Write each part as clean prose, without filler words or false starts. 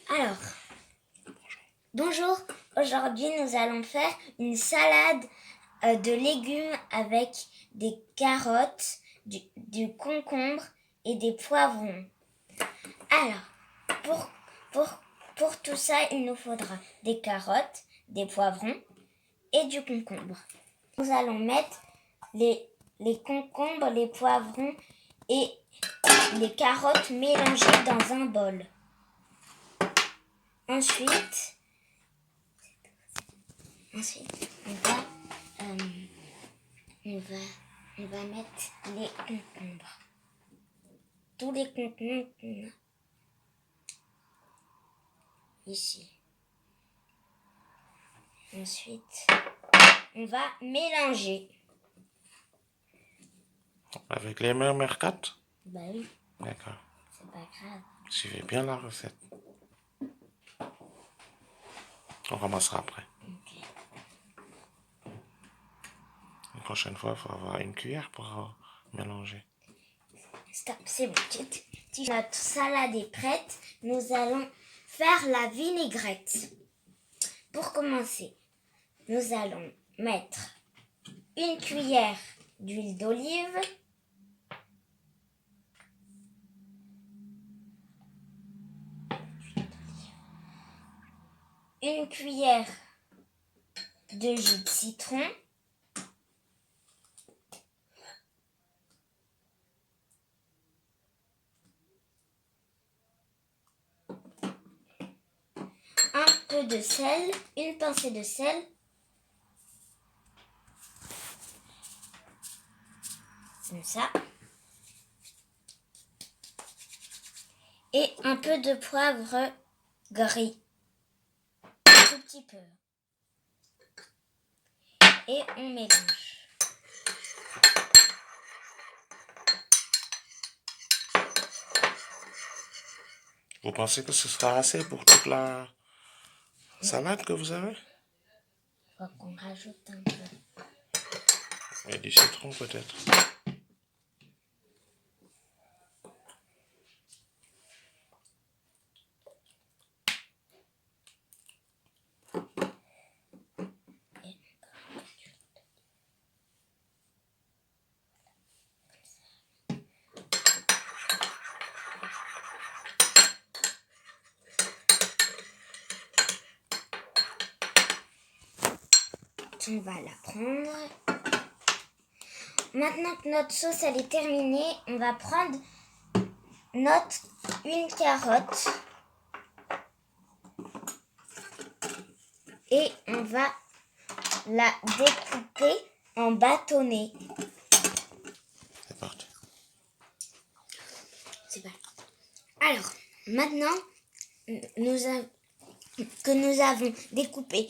Alors, bonjour, aujourd'hui nous allons faire une salade de légumes avec des carottes, du concombre et des poivrons. Alors, pour tout ça, il nous faudra des carottes, des poivrons et du concombre. Nous allons mettre les concombres, les poivrons et les carottes mélangées dans un bol. Ensuite, on va mettre les concombres. Tous les concombres qu'on a ici. Ensuite, on va mélanger. Avec les mêmes R4? Bah oui. D'accord. C'est pas grave. Suivez bien la recette. On ramassera après. Okay. La prochaine fois, il faut avoir une cuillère pour mélanger. Stop, c'est bon. Notre salade est prête. Nous allons faire la vinaigrette. Pour commencer, nous allons mettre une cuillère d'huile d'olive, une cuillère de jus de citron, un peu de sel, une pincée de sel, comme ça, et un peu de poivre gris, un tout petit peu, et on mélange. Vous pensez que ce sera assez pour toute la salade que vous avez? Il faut qu'on rajoute un peu. Et du citron peut-être. On va la prendre. Maintenant que notre sauce elle est terminée, on va prendre une carotte et on va la découper en bâtonnets. C'est parti. C'est parti. Alors, maintenant que nous avons découpé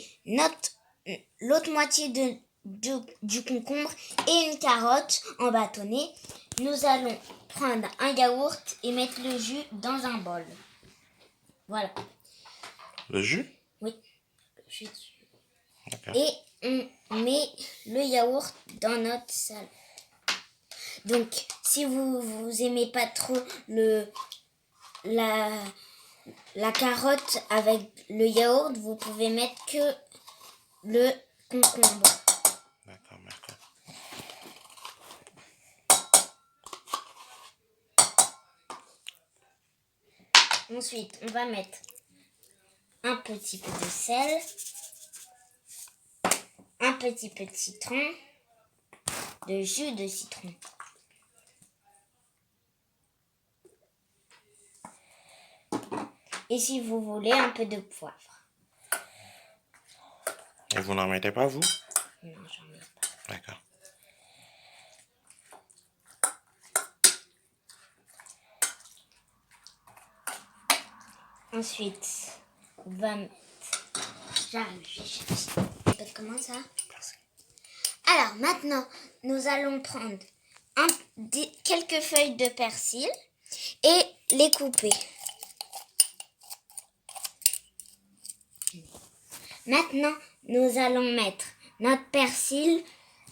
l'autre moitié du concombre et une carotte en bâtonnets, nous allons prendre un yaourt et mettre le jus dans un bol. Voilà. Le jus? Oui, le jus dessus. D'accord. Et on met le yaourt dans notre salade. Donc, si vous aimez pas trop la carotte avec le yaourt, vous pouvez mettre que le concombre. D'accord, d'accord. Ensuite, on va mettre un petit peu de sel, un petit peu de citron, de jus de citron. Et si vous voulez, un peu de poivre. Et vous n'en mettez pas, vous? Non, j'en mets pas. D'accord. Ensuite, on va mettre... J'arrive, je cherche. Comment ça? Merci. Alors, maintenant, nous allons prendre quelques feuilles de persil et les couper. Maintenant, nous allons mettre notre persil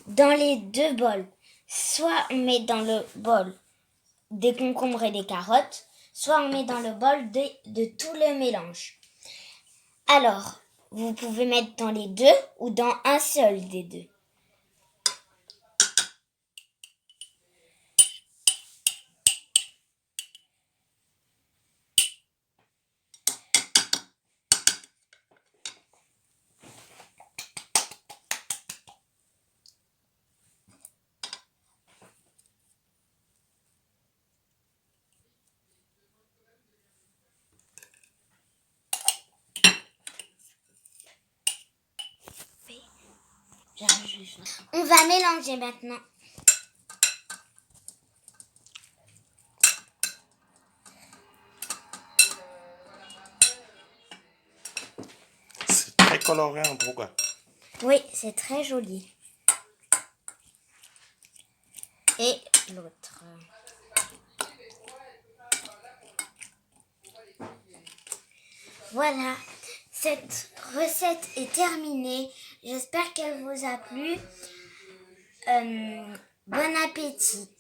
dans les deux bols. Soit on met dans le bol des concombres et des carottes, soit on met dans le bol de tout le mélange. Alors, vous pouvez mettre dans les deux ou dans un seul des deux. On va mélanger maintenant. C'est très coloré en tout cas. Oui, c'est très joli. Et l'autre. Voilà, cette recette est terminée. J'espère qu'elle vous a plu. Bon appétit.